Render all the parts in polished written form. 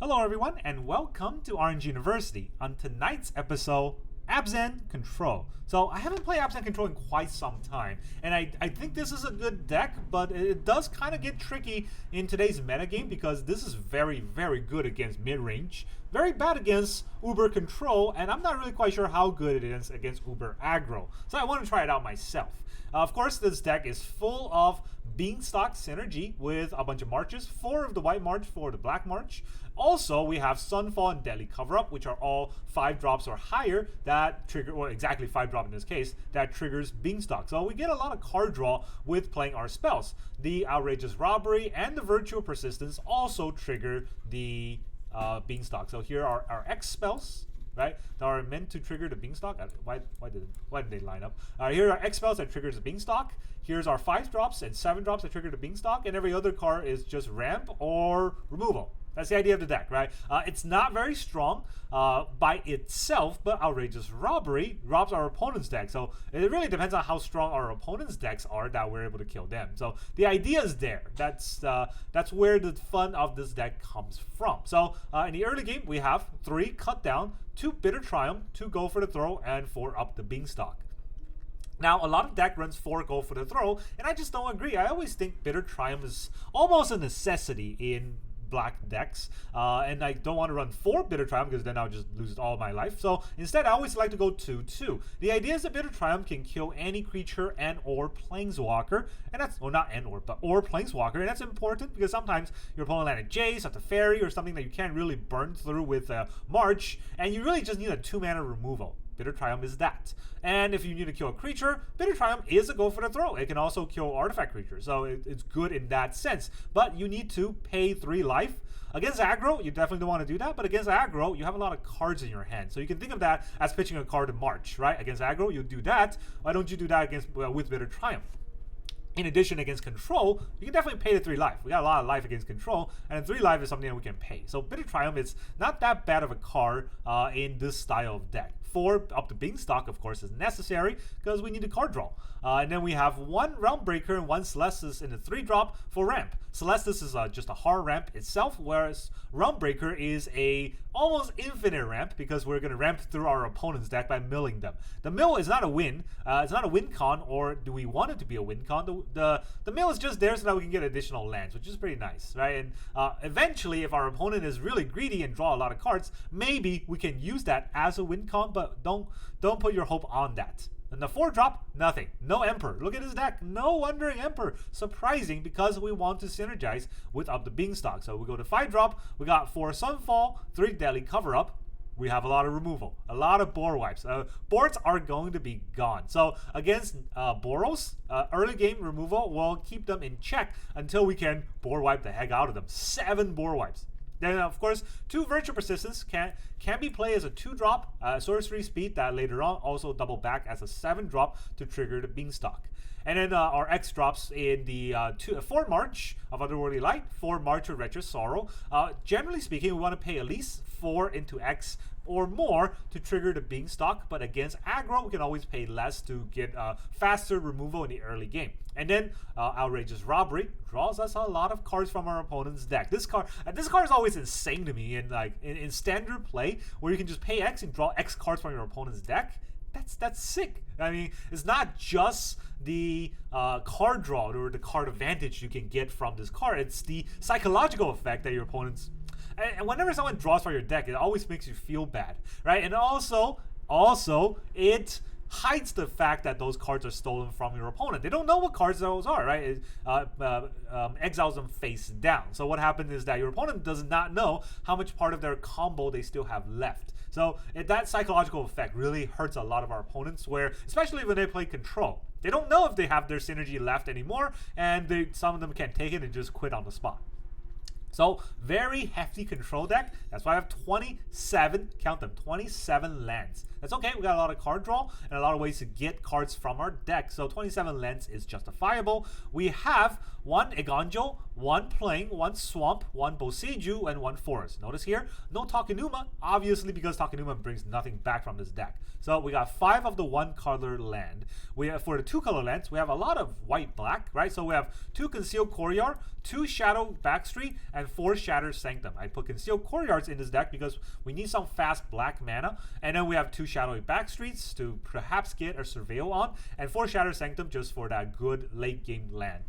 Hello everyone and welcome to Orange University. On tonight's episode, Abzan Control. So I haven't played Abzan Control in quite some time, and I think this is a good deck, but it does kind of get tricky in today's metagame because this is very good against mid-range, very bad against Uber Control, and I'm not really quite sure how good it is against Uber Aggro. So I want to try it out myself. Of course, this deck is full of Beanstalk synergy with a bunch of marches, 4 of the white march, 4 of the black march. Also, we have Sunfall and Deadly Cover-Up, which are all 5 drops or higher that trigger, or exactly 5 drop in this case, that triggers Beanstalk. So we get a lot of card draw with playing our spells. The Outrageous Robbery and the Virtual Persistence also trigger the Beanstalk. So here are our X spells, right, that are meant to trigger the Beanstalk. Why did they line up? Here are X spells that triggers the Beanstalk. Here's our 5 drops and 7 drops that trigger the Beanstalk, and every other card is just ramp or removal. That's the idea of the deck, right? It's not very strong by itself, but Outrageous Robbery robs our opponent's deck. So it really depends on how strong our opponent's decks are that we're able to kill them. So the idea is there. That's where the fun of this deck comes from. So in the early game, we have 3 cut down, 2 Bitter Triumph, 2 Go for the Throw, and 4 up the Beanstalk. Now, a lot of deck runs 4 Go for the Throw, and I just don't agree. I always think Bitter Triumph is almost a necessity in black decks, and I don't want to run 4 Bitter Triumph because then I'll just lose all my life. So instead, I always like to go 2-2. The idea is that Bitter Triumph can kill any creature and or planeswalker, and that's, well, not and or, but or planeswalker, and that's important because sometimes your opponent landed Jace, at the Fairy, or something that you can't really burn through with March, and you really just need a 2-mana removal. Bitter Triumph is that. And if you need to kill a creature, Bitter Triumph is a go for the throw. It can also kill artifact creatures, so it's good in that sense. But you need to pay 3 life. Against aggro, you definitely don't want to do that, but against aggro, you have a lot of cards in your hand. So you can think of that as pitching a card in March, right? Against aggro, you do that. Why don't you do that against with Bitter Triumph? In addition, against control, you can definitely pay the 3 life. We got a lot of life against control, and 3 life is something that we can pay. So Bitter Triumph is not that bad of a card in this style of deck. 4 up the Beanstalk, of course, is necessary because we need a card draw. And then we have 1 Realmbreaker and 1 Celestus in the 3-drop for ramp. Celestus is just a hard ramp itself, whereas Realmbreaker is a almost infinite ramp because we're going to ramp through our opponent's deck by milling them. The mill is not a win. It's not a win con, or do we want it to be a win con? The mill is just there so that we can get additional lands, which is pretty nice, right? And eventually, if our opponent is really greedy and draw a lot of cards, maybe we can use that as a win con, but don't put your hope on that. And the 4-drop, nothing. No Emperor. Look at his deck. No Wandering Emperor. Surprising because we want to synergize with up the Beanstalk. So we go to 5-drop. We got 4 Sunfall, 3 Deadly Cover-Up. We have a lot of removal, a lot of board wipes. Boards are going to be gone. So against Boros, early game removal will keep them in check until we can board wipe the heck out of them. 7 board wipes. Then, of course, 2 Virtual Persistence can be played as a 2-drop sorcery speed that later on also double back as a 7-drop to trigger the Beanstalk. And then our X drops in the 4 March of Otherworldly Light, 4 March of Wretched Sorrow. Generally speaking, we want to pay at least 4 into X or more to trigger the Beanstalk, but against aggro, we can always pay less to get faster removal in the early game. And then Outrageous Robbery draws us a lot of cards from our opponent's deck. This card is always insane to me in standard play, where you can just pay X and draw X cards from your opponent's deck. That's sick. I mean, it's not just the card draw or the card advantage you can get from this card. It's the psychological effect that your opponent's. And whenever someone draws from your deck, it always makes you feel bad, right? And also it hides the fact that those cards are stolen from your opponent. They don't know what cards those are, right? It exiles them face down. So what happens is that your opponent does not know how much part of their combo they still have left. So that psychological effect really hurts a lot of our opponents, where, especially when they play control, they don't know if they have their synergy left anymore, and some of them can't take it and just quit on the spot. So, very hefty control deck. That's why I have 27, count them, 27 lands. That's okay, we got a lot of card draw and a lot of ways to get cards from our deck. So 27 lands is justifiable. We have 1 Eiganjo, 1 Plain, 1 Swamp, 1 Boseiju, and 1 Forest. Notice here, no Takenuma, obviously because Takenuma brings nothing back from this deck. So we got 5 of the 1 color land. We have, for the 2 color lands, we have a lot of white-black, right? So we have 2 Concealed Courtyard, 2 Shadow Backstreet, and 4 Shattered Sanctum. I put Concealed Courtyards in this deck because we need some fast black mana. And then we have 2 Shadowy Backstreets to perhaps get a Surveil on, and 4 Shattered Sanctum just for that good late game land.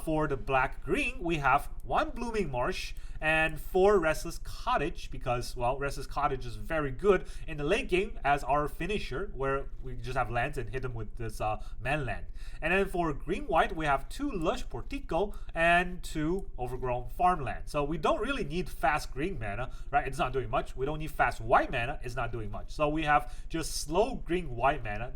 For the black-green, we have 1 Blooming Marsh and 4 Restless Cottage because, well, Restless Cottage is very good in the late game as our finisher, where we just have lands and hit them with this man land. And then for green-white, we have 2 Lush Portico and 2 Overgrown Farmland. So we don't really need fast green mana, right? It's not doing much. We don't need fast white mana. It's not doing much. So we have just slow green-white mana.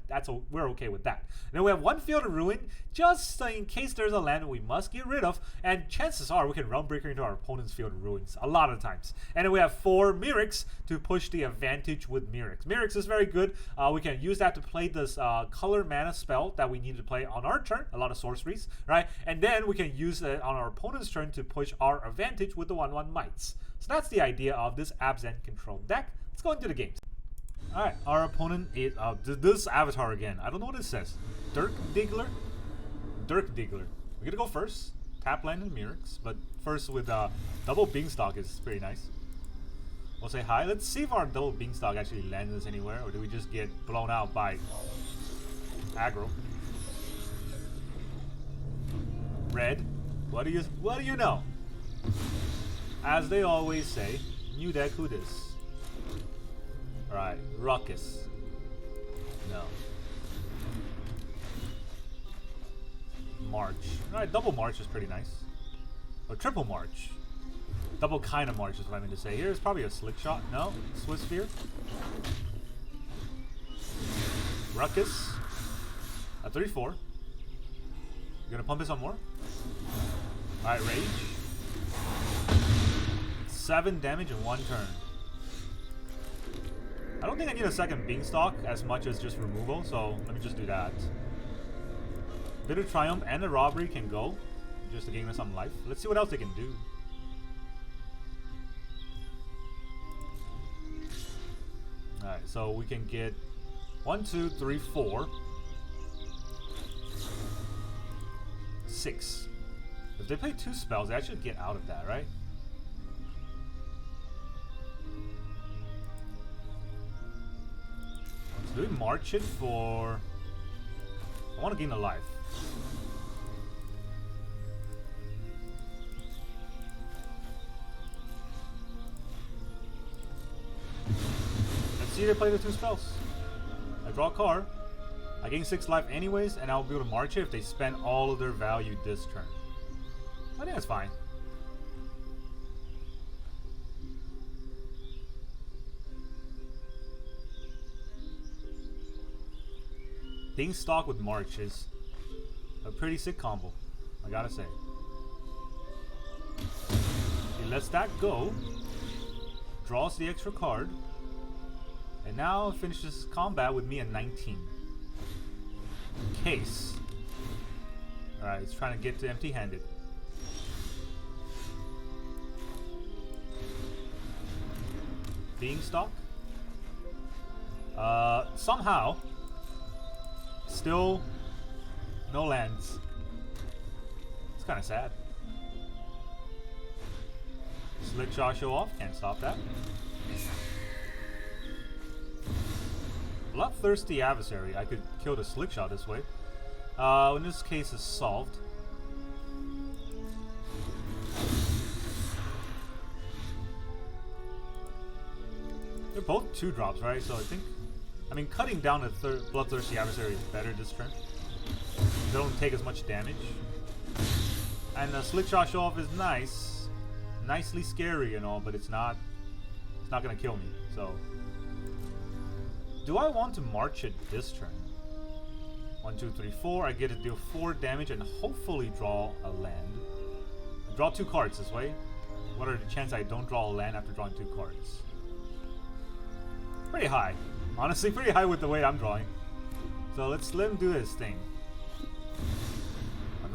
We're okay with that. And then we have 1 Field of Ruin, just in case there's a land we must get rid of. And chances are we can Realmbreaker into our opponent's Field of Ruins a lot of times. And then we have 4 Mirrex to push the advantage with Mirrex. Mirrex is very good. We can use that to play this color mana spell that we need to play on our turn, a lot of sorceries, right? And then we can use it on our opponent's turn to push our advantage with the 1/1 mites. So that's the idea of this Abzan control deck. Let's go into the games. Alright, our opponent is this avatar again. I don't know what it says. Dirk Diggler? Dirk Diggler. We're gonna go first. Tap land and Mirrex, but first with double Beanstalk is pretty nice. We'll say hi. Let's see if our double Beanstalk actually lands us anywhere, or do we just get blown out by aggro? Red, what do you know? As they always say, new deck, who dis? Alright, Ruckus. No. March. Alright, double March is pretty nice. Or triple March. Double kind of March is what I mean to say. Here is probably a Slick Shot. No? Swiss Spear. Ruckus. At 34. You gonna pump this on more? Alright, Rage. 7 damage in 1 turn. I don't think I need a second Beanstalk as much as just removal, so let me just do that. Bit of Triumph and a Robbery can go, just to gain us some life. Let's see what else they can do. Alright, so we can get 1, 2, 3, 4. 6. If they play 2 spells, they should get out of that, right? So do we march it for... I want to gain a life. Let's see if they play the 2 spells. I draw a card. I gain 6 life anyways, and I'll be able to march it if they spend all of their value this turn. I think that's fine. Beanstalk with March is a pretty sick combo, I gotta say. He lets that go, draws the extra card, and now finishes combat with me at 19. Case. Alright, he's trying to get to empty-handed. Beanstalk. Somehow, still no lands. It's kind of sad. Slick Shot show off, can't stop that. Bloodthirsty Adversary. I could kill the Slick Shot this way. In this case, is solved. They're both 2-drops, right? So I mean, cutting down the Bloodthirsty Adversary is better this turn. They don't take as much damage. And the Slick Shot show off is nice. Nicely scary and all, but it's not gonna kill me, so. Do I want to march it this turn? 1, 2, 3, 4. I get to deal 4 damage and hopefully draw a land. Draw 2 cards this way. What are the chances I don't draw a land after drawing 2 cards? Pretty high. Honestly, pretty high with the way I'm drawing. So let's let him do his thing.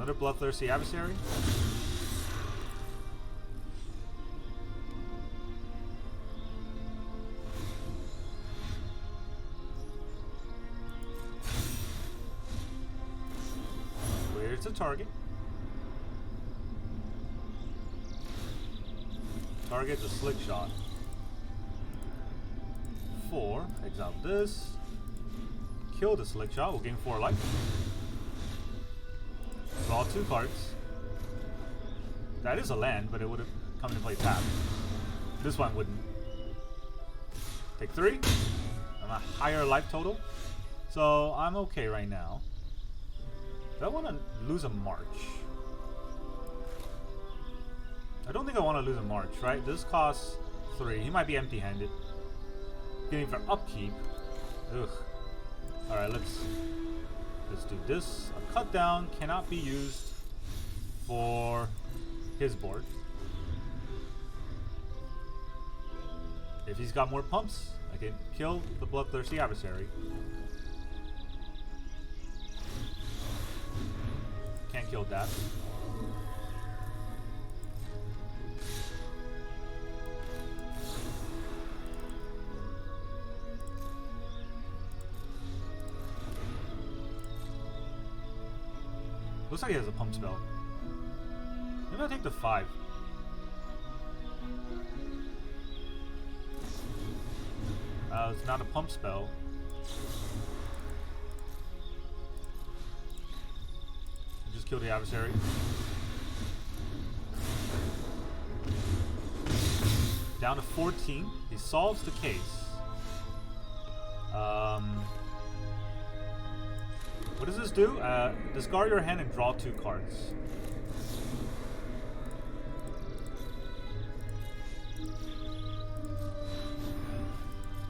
Another bloodthirsty adversary. Where's the target? Target the slick shot. 4. Exile this. Kill the slick shot. We'll gain 4 life. Draw 2 cards. That is a land, but it would have come into play tap. This one wouldn't. Take 3. I'm a higher life total. So I'm okay right now. Do I want to lose a march? I don't think I want to lose a march, right? This costs 3. He might be empty-handed. Getting for upkeep. Ugh. Alright, let's do this. A cut down cannot be used for his board. If he's got more pumps, I can kill the bloodthirsty adversary. Can't kill that. Looks like he has a pump spell. Maybe I'll take the 5. It's not a pump spell. Just kill the adversary. Down to 14. He solves the case. What does this do? Discard your hand and draw 2 cards.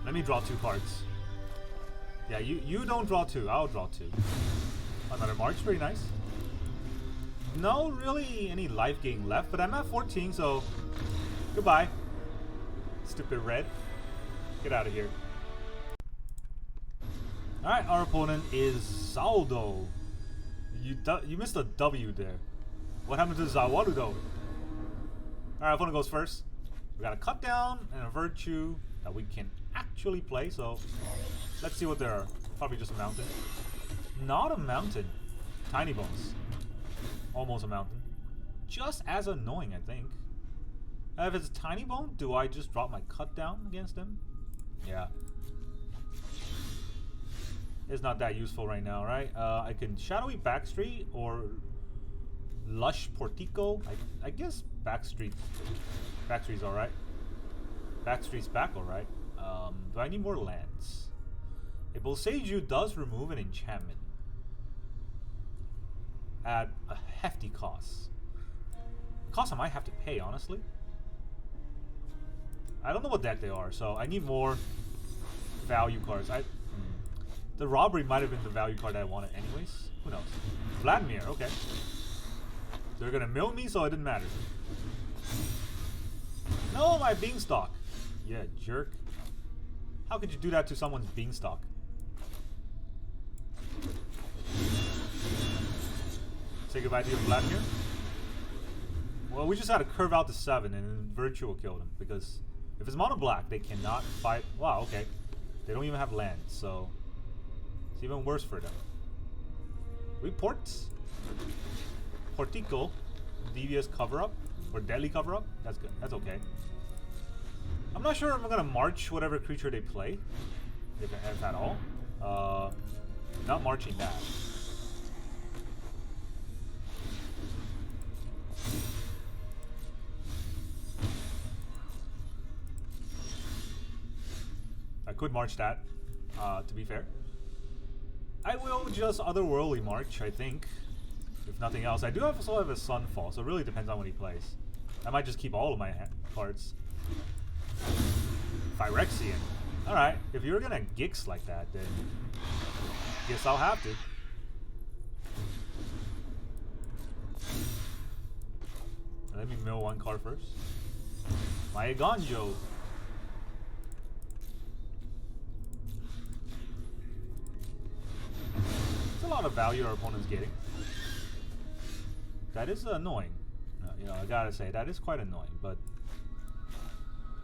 Let me draw 2 cards. Yeah, you don't draw 2. I'll draw 2. Another march, pretty nice. No really any life gain left, but I'm at 14, so goodbye. Stupid red. Get out of here. Alright, our opponent is Zaldo. You missed a W there. What happened to Zawaludo? Alright, opponent goes first. We got a cut down and a virtue that we can actually play, so let's see what there are. Probably just a mountain. Not a mountain. Tiny bones. Almost a mountain. Just as annoying, I think. If it's a tiny bone, do I just drop my cut down against them? Yeah. It's not that useful right now, right? I can Shadowy Backstreet or Lush Portico. I guess Backstreet's alright. Backstreet's back alright. Do I need more lands? A Boseiju does remove an enchantment at a hefty cost. Cost I might have to pay, honestly. I don't know what deck they are, so I need more value cards. The robbery might have been the value card I wanted anyways. Who knows? Vladimir, okay. They're gonna mill me, so it didn't matter. No, my beanstalk. Yeah, jerk. How could you do that to someone's beanstalk? Say goodbye to your Vladimir. Well, we just had to curve out the 7 and Virtue will kill them, because if it's mono black, they cannot fight. Wow, okay. They don't even have land, so it's even worse for them. Reports. Portico. Devious cover up. Or deadly cover up. That's good. That's okay. I'm not sure if I'm gonna march whatever creature they play. If at all. Not marching that. I could march that, to be fair. I will just Otherworldly march, I think. If nothing else. I do also have a Sunfall, so it really depends on what he plays. I might just keep all of my cards. Phyrexian. Alright, if you're gonna Gix like that, then guess I'll have to. Let me mill one card first. My Eiganjo. It's a lot of value our opponent's getting. That is annoying. You know, I gotta say, that is quite annoying, but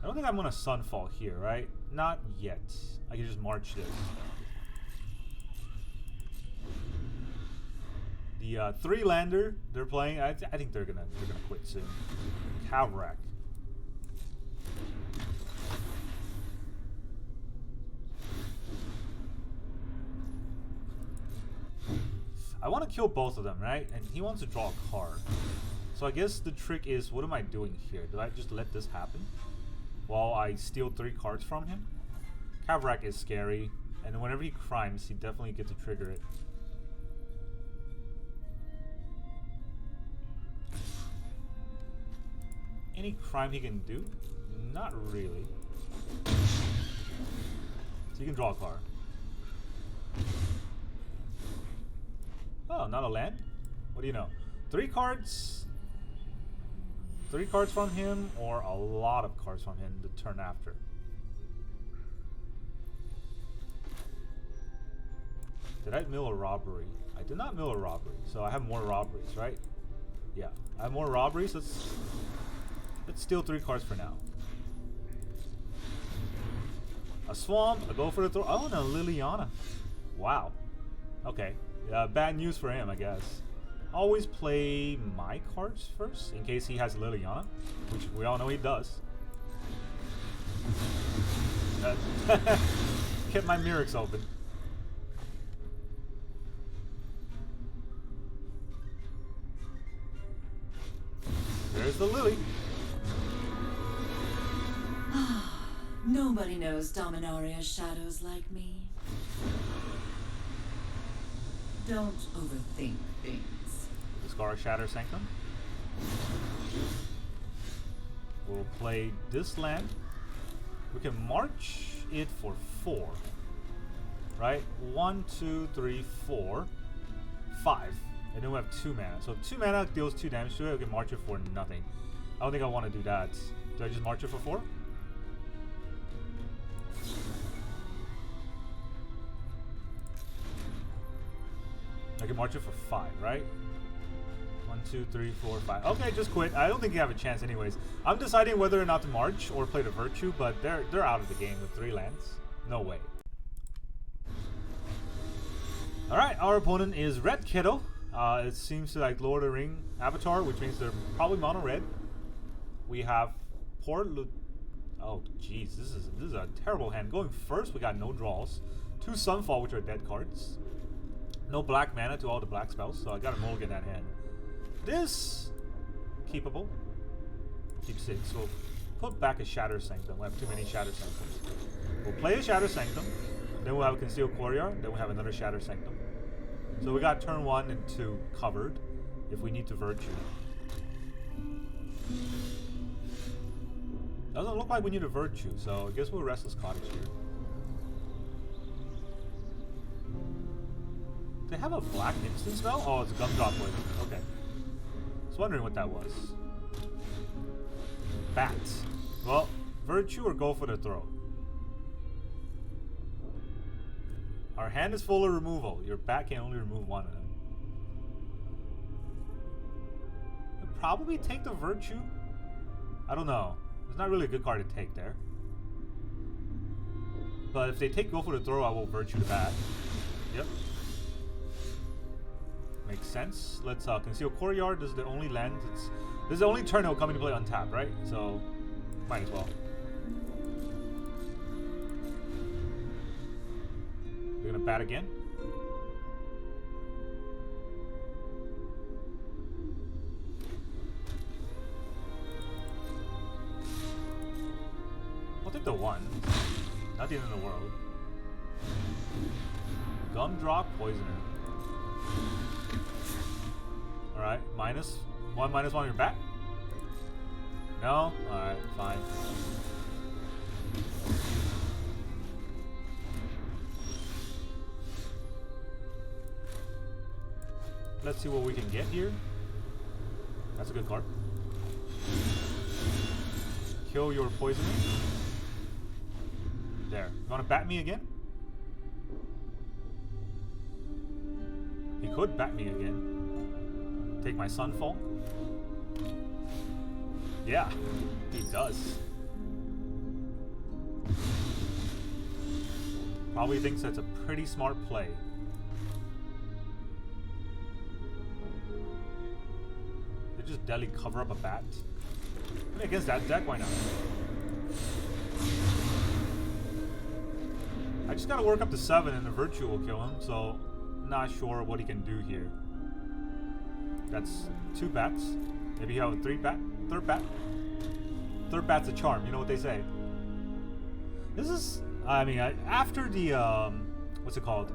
I don't think I'm gonna Sunfall here, right? Not yet. I can just march this. The 3-lander they're playing, I think they're gonna quit soon. Cavrack. I want to kill both of them, right? And he wants to draw a card. So I guess the trick is, what am I doing here? Do I just let this happen while I steal 3 cards from him? Cavrack is scary, and whenever he crimes, he definitely gets to trigger it. Any crime he can do? Not really. So you can draw a card. Oh, not a land? What do you know? 3 cards. 3 cards from him, or a lot of cards from him the turn after. Did I mill a robbery? I did not mill a robbery, so I have more robberies, right? Yeah, I have more robberies. Let's steal 3 cards for now. A swamp, a go for the throw. Oh, and a Liliana. Wow. Okay. Bad news for him, I guess. Always play my cards first, in case he has Liliana, which we all know he does. Kept my Mirrex open. There's the Lily. Nobody knows Dominaria's shadows like me. Don't overthink things. Discard Shatter Sanctum. We'll play this land. We can march it for 4. Right? 1, 2, 3, 4, 5. And then we have 2 mana. So 2 mana deals 2 damage to it. We can march it for nothing. I don't think I want to do that. Do I just march it for 4? I can march it for 5, right? 1, 2, 3, 4, 5. Okay, just quit. I don't think you have a chance anyways. I'm deciding whether or not to march or play the Virtue, but they're out of the game with 3 lands. No way. Alright, our opponent is Red Kiddo. It seems to like Lord of the Ring avatar, which means they're probably mono red. We have poor oh jeez, this is a terrible hand. Going first, we got no draws. 2 Sunfall, which are dead cards. No black mana to all the black spells, so I got a mulligan that hand. This keepable. Keep 6. We'll put back a Shatter Sanctum. We have too many Shatter Sanctums. We'll play a Shatter Sanctum. Then we'll have a Concealed Courtyard. Then we'll have another Shatter Sanctum. So we got turn 1 and 2 covered if we need to Virtue. Doesn't look like we need a Virtue, so I guess we'll Restless Cottage here. They have a black instant spell? Oh, it's a Gumdrop Poison. Okay. I was wondering what that was. Bats. Well, Virtue or go for the throw. Our hand is full of removal. Your bat can only remove 1 of them. I'd probably take the Virtue. I don't know. It's not really a good card to take there. But if they take go for the throw, I will Virtue the bat. Yep. Makes sense. Let's Conceal Courtyard. This is the only land. This is the only turn it will come into play untapped, right? So, might as well. We're gonna bat again. I'll take the 1. Not the end of the world. Gumdrop Poisoner. Alright, -1, -1 on your bat? No? Alright, fine. Let's see what we can get here. That's a good card. Kill your poisoner. There. You want to bat me again? He could bat me again. Take my Sunfall. Yeah, he does. Probably thinks that's a pretty smart play. They just deadly cover up a bat. I mean, against that deck, why not? I just gotta work up to 7 and the Virtue will kill him, so not sure what he can do here. That's 2 bats. Maybe you have a 3 bat, 3rd bat. 3rd bat's a charm, you know what they say. This is, I mean, after the, what's it called?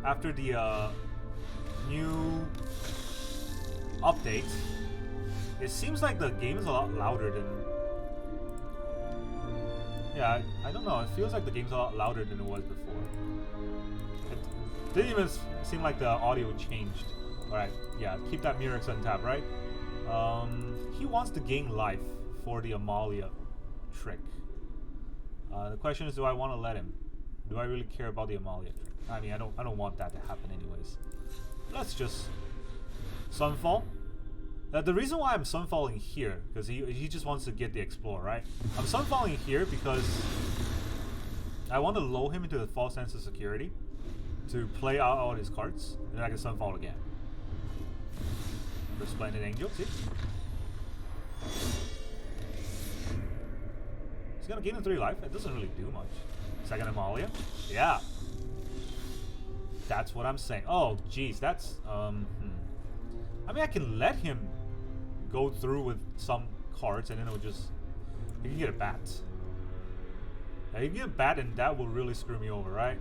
After the new update, it seems like the game is a lot louder than... Yeah, I don't know. It feels like the game's a lot louder than it was before. It didn't even seem like the audio changed. Alright, yeah, keep that Mirrex untapped, right? He wants to gain life for the Amalia trick. The question is, do I want to let him? Do I really care about the Amalia trick? I mean, I don't want that to happen anyways. Let's just Sunfall. The reason why I'm Sunfalling here, because he just wants to get the Explore, right? I'm Sunfalling here because I want to lull him into the false sense of security to play out all his cards, and then I can Sunfall again. Resplendent Angel, see? He's gonna gain him 3 life. It doesn't really do much. Second Amalia. Yeah. That's what I'm saying. Oh, jeez, that's I mean, I can let him go through with some cards, and then it'll just... He can get a bat. Now, he can get a bat, and that will really screw me over, right?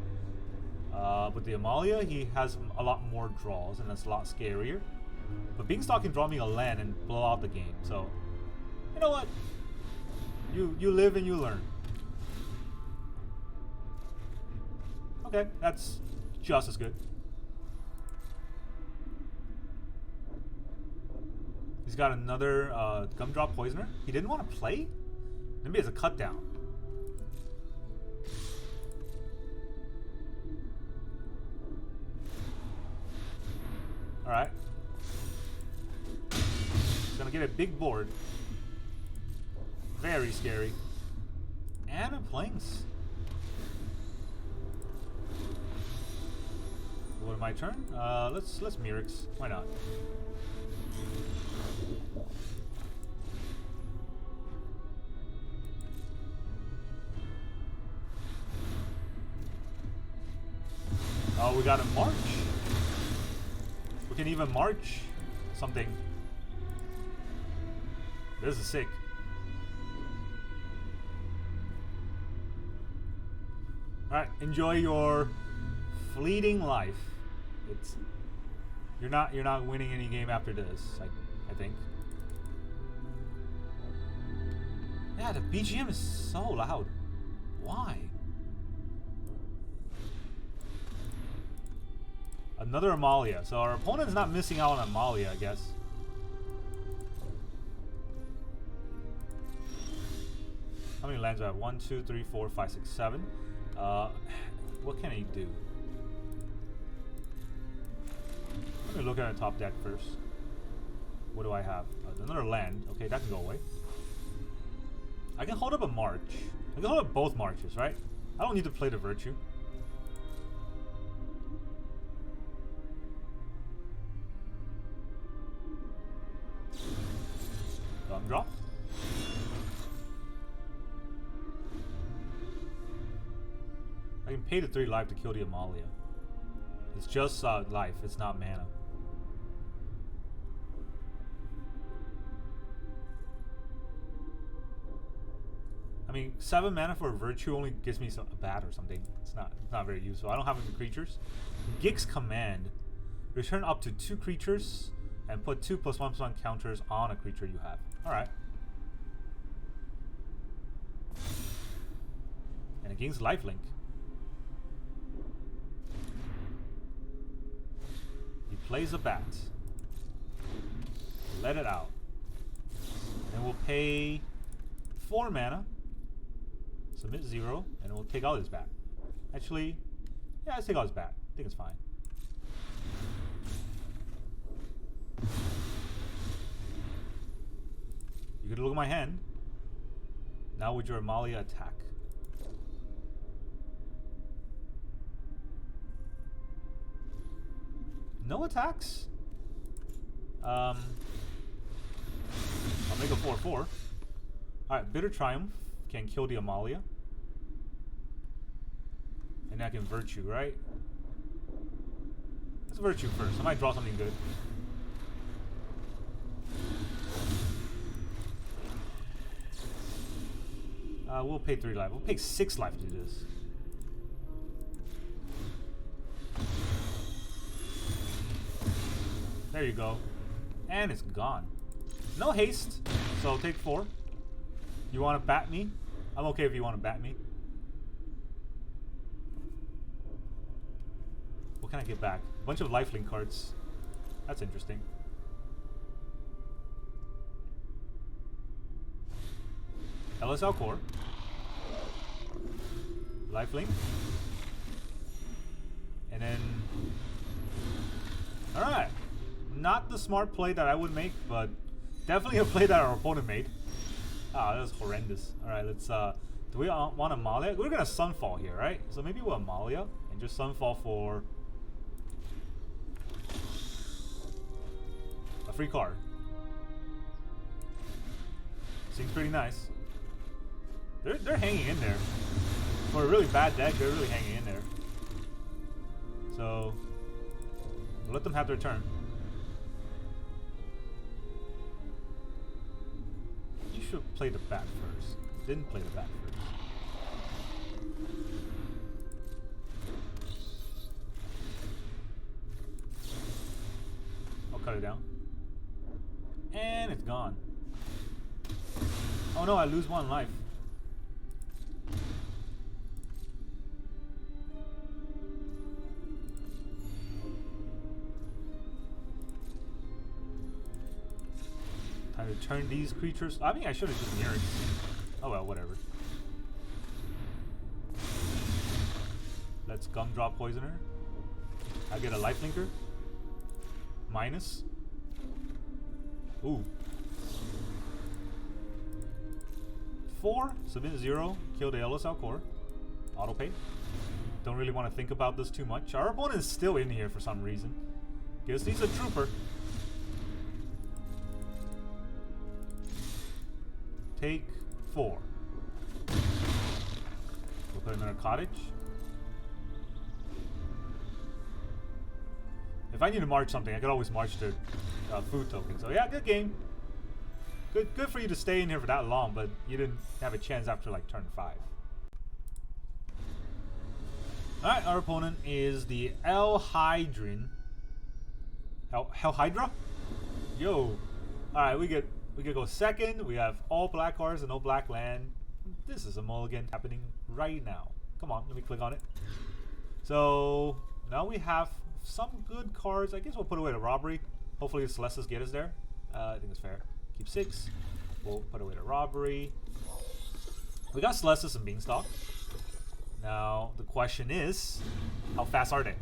With the Amalia, he has a lot more draws, and that's a lot scarier. But Beanstalk can draw me a land and blow out the game, so... You know what? You live and you learn. Okay, that's just as good. He's got another Gumdrop Poisoner. He didn't want to play? Maybe it's a cut down. Alright. He's gonna get a big board. Very scary. And a Plains. What, my turn? Let's Mirrex. Why not? Oh, we got a March. We can even March something. This is sick. Alright, enjoy your fleeting life. It's you're not winning any game after this, I think. Yeah, the BGM is so loud. Why? Another Amalia. So our opponent's not missing out on Amalia, I guess. How many lands do I have? 1, 2, 3, 4, 5, 6, 7. What can he do? Let me look at the top deck first. What do I have? Another land. Okay, that can go away. I can hold up a March. I can hold up both Marches, right? I don't need to play the Virtue. Drop. I can pay the 3 life to kill the Amalia. It's just life, it's not mana. I mean, 7 mana for a Virtue only gives me a bat or something. It's not very useful. I don't have any creatures. Gig's Command. Return up to 2 creatures and put 2 +1/+1 counters on a creature you have. Alright. And it gains lifelink. He plays a bat. Let it out. And we'll pay 4 mana. Submit 0, and we'll take out his bat. Actually, yeah, let's take out his bat. I think it's fine. You could look at my hand. Now would your Amalia attack? No attacks? I'll make a 4/4. Alright, Bitter Triumph can kill the Amalia. And I can Virtue, right? Let's Virtue first. I might draw something good. We'll pay 3 life. We'll pay 6 life to do this. There you go. And it's gone. No haste, so I'll take 4. You want to bat me? I'm okay if you want to bat me. What can I get back? A bunch of lifelink cards. That's interesting. LSL Core. Lifelink. And then... Alright. Not the smart play that I would make, but definitely a play that our opponent made. Ah, that was horrendous. Alright, let's... do we want Amalia? We're gonna Sunfall here, right? So maybe we'll Amalia and just Sunfall for... a free card. Seems pretty nice. They're hanging in there. For a really bad deck, they're really hanging in there. So... we'll let them have their turn. You should play the bat first. Didn't play the bat first. I'll cut it down. And it's gone. Oh no, I lose 1 life. Time to turn these creatures. I mean, I should have just Mirrex. Oh well, whatever. Let's Gumdrop Poisoner. I get a Lifelinker. Minus. Ooh. 4. Submit 0. Kill the LSL Core. Autopay. Don't really want to think about this too much. Our opponent is still in here for some reason. Guess he's a trooper. Take 4. We'll put another cottage. If I need to march something, I could always march the food token. So yeah, good game. Good for you to stay in here for that long, but you didn't have a chance after like turn 5. Alright, our opponent is the El Hydrin. Hell Hydra? Yo. Alright, we could go second. We have all black cards and no black land. This is a mulligan happening right now. Come on, let me click on it. So now we have some good cards. I guess we'll put away the Robbery. Hopefully the Celestis get us there. I think it's fair. Keep 6. We'll put away the Robbery. We got Celestis and Beanstalk. Now the question is, how fast are they?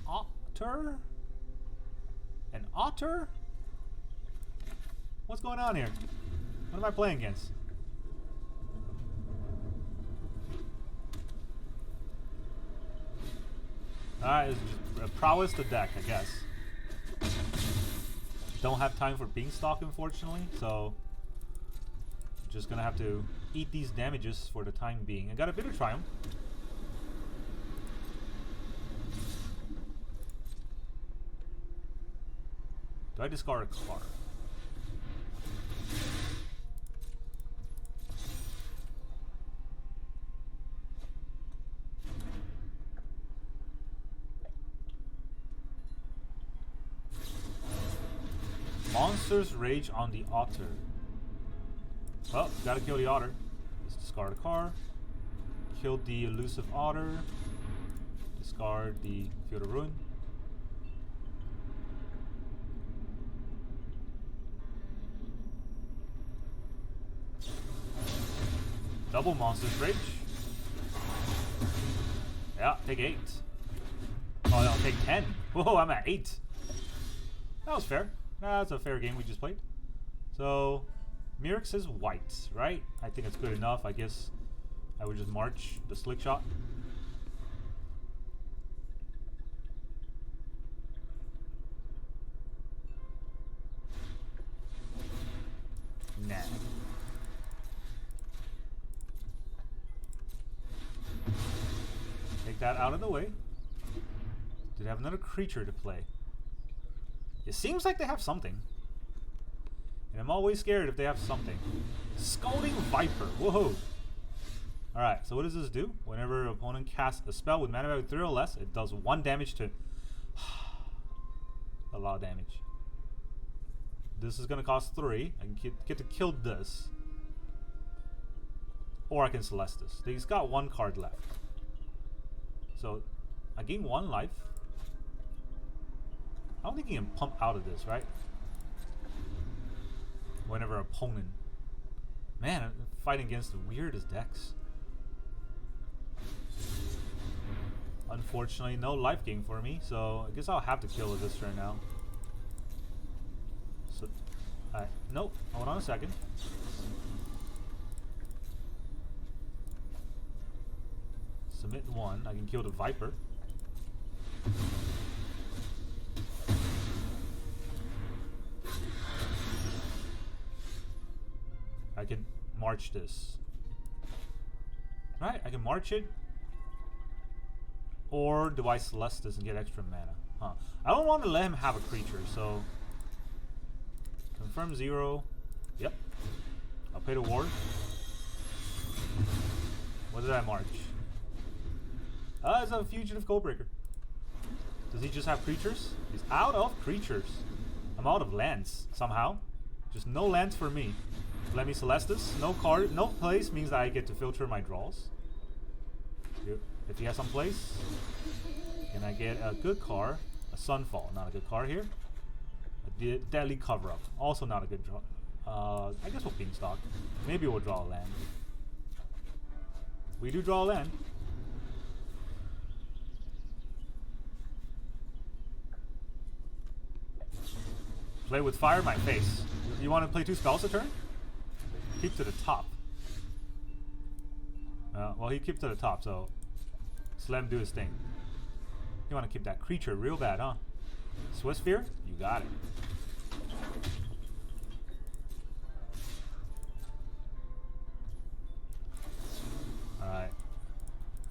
Otter? An Otter? What's going on here? What am I playing against? Alright, it's just a prowess to deck, I guess. Don't have time for Beanstalk, unfortunately, so just gonna have to eat these damages for the time being. I got a Bitter Triumph. Do I discard a card? Monsters rage on the Otter. Well, gotta kill the Otter. Let's discard a card. Kill the elusive Otter. Discard the Field of Ruin. Double Monsters Rage. Yeah, take 8. Oh no, take 10. Whoa, I'm at 8. That was fair. That's a fair game we just played. So, Mirrex is white, right? I think it's good enough. I guess I would just march the slick shot. Nah. Take that out of the way. Do they have another creature to play? It seems like they have something. And I'm always scared if they have something. Scalding Viper. Whoa. Alright, so what does this do? Whenever an opponent casts a spell with mana value 3 or less, it does 1 damage to... a lot of damage. This is going to cost 3. I can get to kill this. Or I can Celeste this. He's got 1 card left. So, I gain 1 life. I don't think he can pump out of this, right? Whenever opponent... Man, I'm fighting against the weirdest decks. Unfortunately, no life gain for me, so I guess I'll have to kill with this turn now. So, nope. Hold on a second. Submit 1. I can kill the Viper. I can march this. Right, I can march it. Or do I Celeste this and get extra mana? Huh. I don't want to let him have a creature, so... Confirm 0. Yep. I'll pay the ward. What did I march? It's a Fugitive Codebreaker. Does he just have creatures? He's out of creatures. I'm out of lands, somehow. Just no lands for me. Let me Celeste this. No card, no place means that I get to filter my draws. If he has some place, can I get a good card? A Sunfall, not a good card here. A Deadly Cover-Up, also not a good draw. I guess we'll Beanstalk. Maybe we'll draw a land. We do draw a land. Play with fire, my face. You want to play 2 spells a turn? Keep to the top. Well, he kept to the top, so just let him do his thing. You want to keep that creature real bad, huh? Swiss Sphere? You got it. Alright.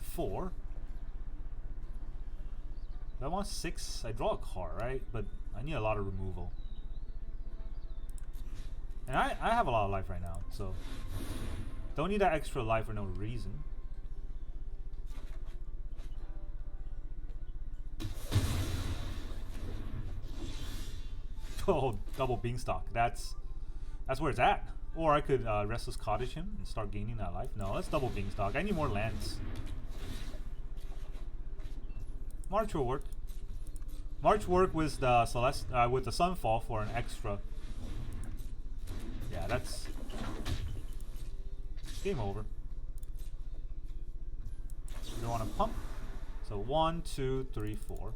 4. If I want 6, I draw a card, right? But I need a lot of removal. And I have a lot of life right now, so don't need that extra life for no reason. Oh, double Beanstalk. That's where it's at. Or I could Restless Cottage him and start gaining that life. No, let's double Beanstalk. I need more lands. March will work. March work with the with the Sunfall for an extra. Yeah, that's game over. You don't want to pump. So 1, 2, 3, 4.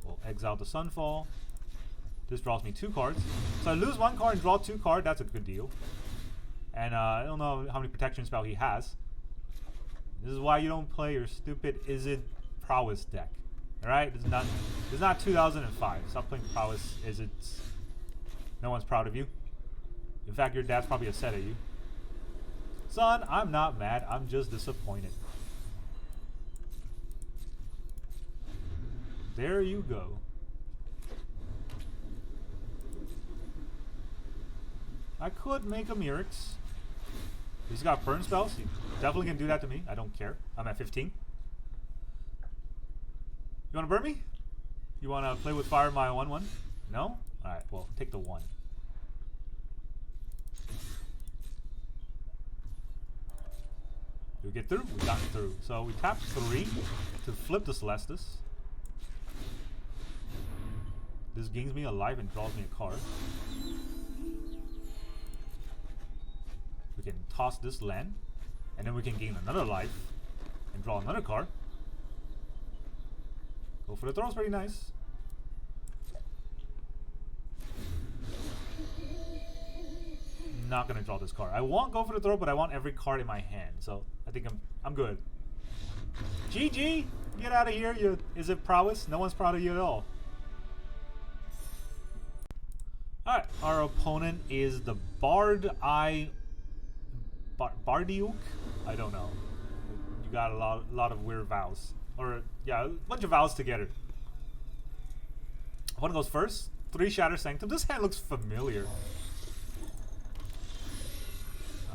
We'll exile the Sunfall. This draws me 2 cards. So I lose 1 card and draw 2 cards. That's a good deal. And I don't know how many protection spell he has. This is why you don't play your stupid Is It Prowess deck. Alright? It's not 2005. Stop playing Prowess Is It. No one's proud of you. In fact, your dad's probably upset at you. Son, I'm not mad. I'm just disappointed. There you go. I could make a Mirrex. He's got burn spells. He definitely can do that to me. I don't care. I'm at 15. You want to burn me? You want to play with fire my 1/1? No? Alright, well, take the 1. Did we get through? We got through. So we tap 3 to flip the Celestis. This gains me a life and draws me a card. We can toss this land, and then we can gain another life and draw another card. Go for the throw is pretty nice. not gonna draw this card. I won't go for the throw, but I want every card in my hand. So I think I'm good. GG! Get out of here. Is it prowess? No one's proud of you at all. Alright, our opponent is the Bardiuk? I don't know. You got a lot of weird vowels. Or, yeah, a bunch of vowels together. One goes first. 3 Shatter Sanctum. This hand looks familiar.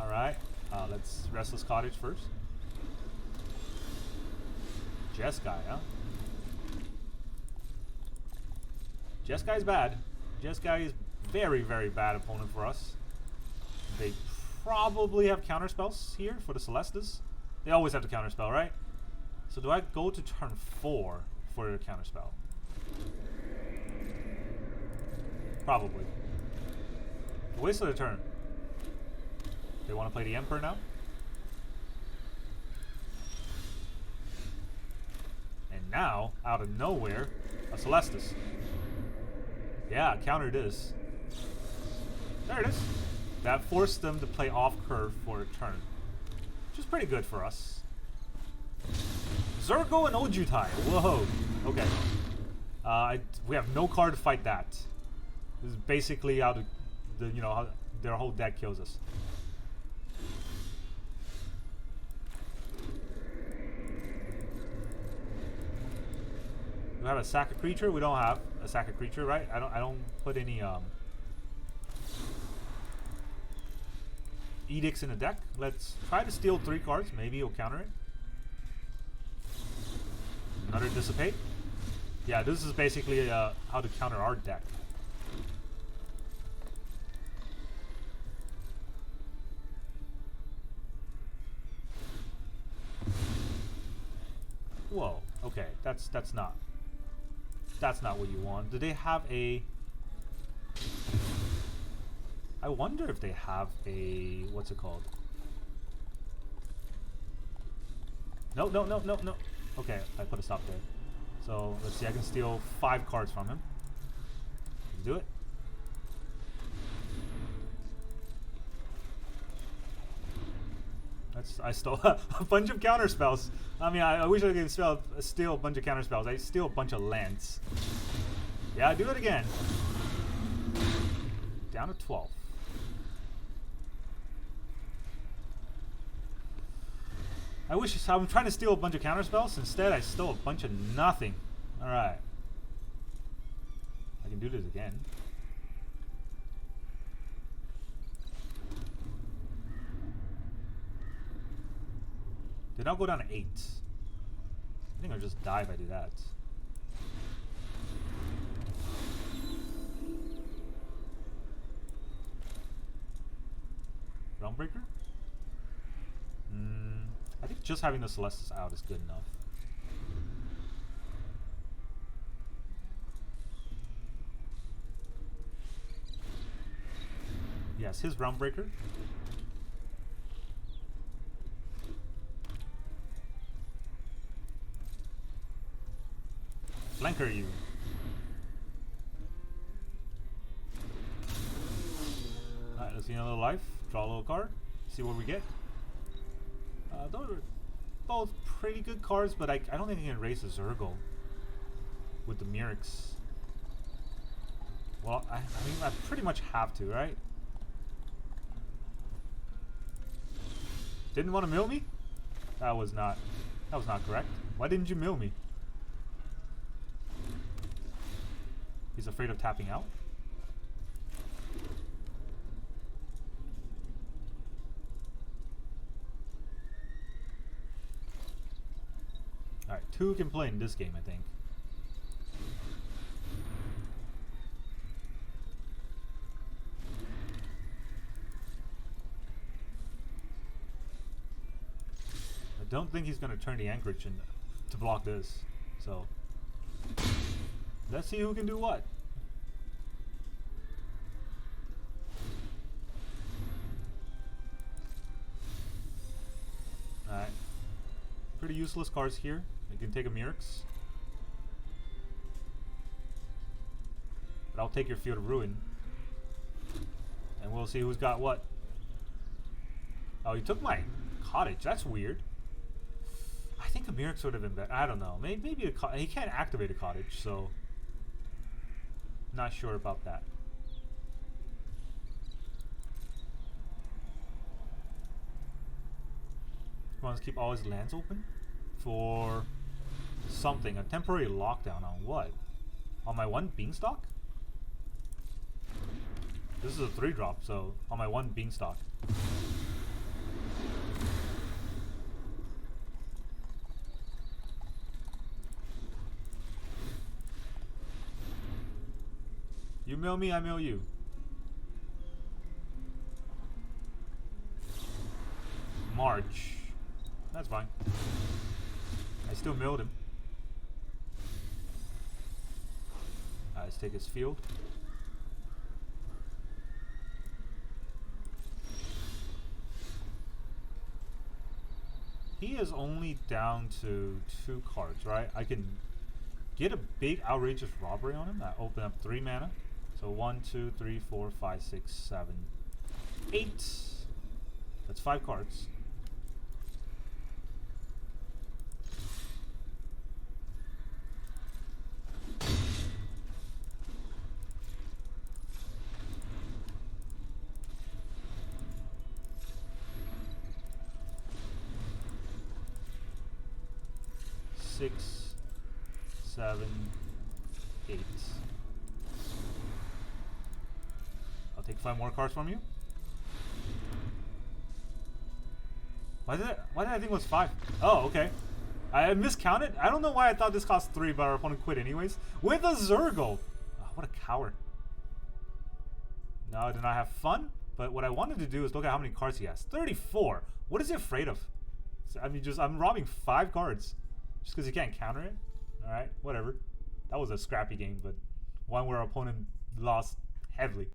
Alright, let's Restless Cottage first. Jeskai, huh? Jeskai's bad. Jeskai is very, very bad opponent for us. They probably have counterspells here for the Celestas. They always have the counterspell, right? So do I go to turn 4 for the counterspell? Probably. Waste of the turn. They want to play the Emperor now? And now, out of nowhere, a Celestus. Yeah, counter this. There it is. That forced them to play off curve for a turn. Which is pretty good for us. Zergo and Ojutai. Whoa. Okay. We have no card to fight that. This is basically how how their whole deck kills us. Do we have a sack a creature? We don't have a sack a creature, right? I don't put any edicts in the deck. Let's try to steal 3 cards. Maybe he'll counter it. Another Dissipate. Yeah, this is basically how to counter our deck. Whoa. Okay, that's not what you want. Do they have a? I wonder if they have a, what's it called? No. Okay, I put a stop there. So let's see. I can steal 5 cards from him. Let's do it. I stole a bunch of counter spells. I mean, I wish I could steal a bunch of counter spells. I steal a bunch of lands. Yeah, do it again. Down to 12. I'm trying to steal a bunch of counter spells. Instead, I stole a bunch of nothing. All right. I can do this again. Did not go down to 8. I think I'll just die if I do that. Realmbreaker? I think just having the Celestus out is good enough. Yes, his Realmbreaker. Flanker you. Alright, let's see another life. Draw a little card. See what we get. Those are both pretty good cards, but I don't think I can raise a Zergo with the Mirrex. Well, I mean, I pretty much have to, right? Didn't want to mill me? That was not correct. Why didn't you mill me? He's afraid of tapping out. Alright, 2 can play in this game, I think. I don't think he's going to turn the Anchorage to block this. So, let's see who can do what. Alright. Pretty useless cards here. You can take a Mirrex. But I'll take your Field of Ruin. And we'll see who's got what. Oh, he took my cottage. That's weird. I think a Mirrex would have been better. I don't know. Maybe he can't activate a cottage, so not sure about that. He wants to keep all his lands open for something. A temporary lockdown on what? On my 1 beanstalk? This is a 3-drop, so on my 1 beanstalk. You mill me, I mill you. March. That's fine. I still milled him. Let's take his field. He is only down to 2 cards, right? I can get a big Outrageous Robbery on him. I open up 3 mana. So 1, 2, 3, 4, 5, 6, 7, 8. That's 5 cards. Six, 7, 8. I'll take 5 more cards from you. Why did I think it was 5? Oh, okay. I miscounted. I don't know why I thought this cost 3, but our opponent quit anyways. With a Zurgle. Oh, what a coward. No, I did not have fun. But what I wanted to do is look at how many cards he has. 34. What is he afraid of? I mean, I'm robbing 5 cards. Just because he can't counter it? Alright, whatever. That was a scrappy game, but one where our opponent lost heavily.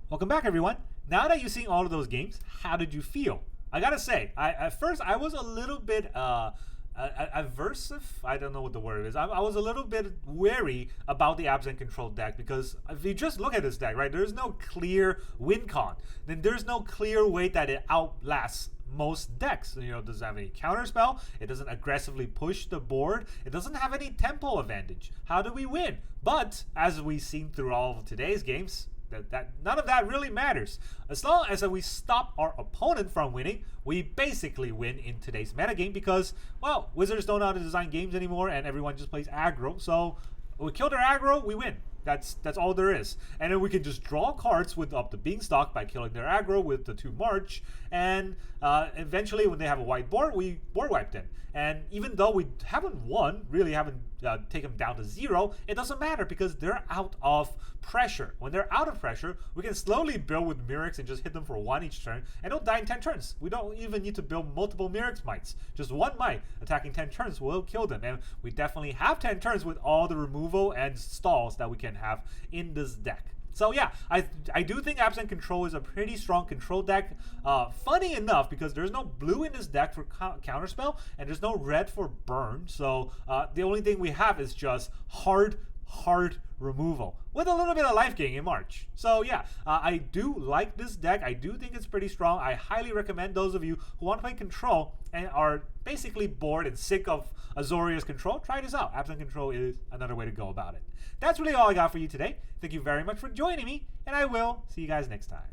Welcome back, everyone. Now that you've seen all of those games, how did you feel? I gotta say, at first I was a little bit aversive. I don't know what the word is. I was a little bit wary about the Abzan control deck because if you just look at this deck, right, there's no clear win con. Then there's no clear way that it outlasts most decks. You know, it doesn't have any counterspell. It doesn't aggressively push the board. It doesn't have any tempo advantage. How do we win? But as we've seen through all of today's games, that none of that really matters. As long as we stop our opponent from winning, we basically win in today's metagame because, well, Wizards don't know how to design games anymore and everyone just plays aggro. So we kill their aggro, we win. That's all there is. And then we can just draw cards with up the Beanstalk by killing their aggro with the 2 March. And eventually when they have a white board, we board wipe them. And even though we haven't won, really haven't taken them down to 0, it doesn't matter because they're out of pressure. When they're out of pressure, we can slowly build with Mirrex and just hit them for 1 each turn. And they'll die in 10 turns. We don't even need to build multiple Mirrex mites. Just 1 mite attacking 10 turns will kill them. And we definitely have 10 turns with all the removal and stalls that we can have in this deck. So yeah, I do think Abzan Control is a pretty strong control deck. Funny enough, because there's no blue in this deck for counterspell, and there's no red for burn. So the only thing we have is just hard removal with a little bit of life gain in March. So yeah, I do like this deck. I do think it's pretty strong. I highly recommend those of you who want to play control and are basically bored and sick of Azorius control, try this out. Absent control is another way to go about it. That's really all I got for you today. Thank you very much for joining me, and I will see you guys next time.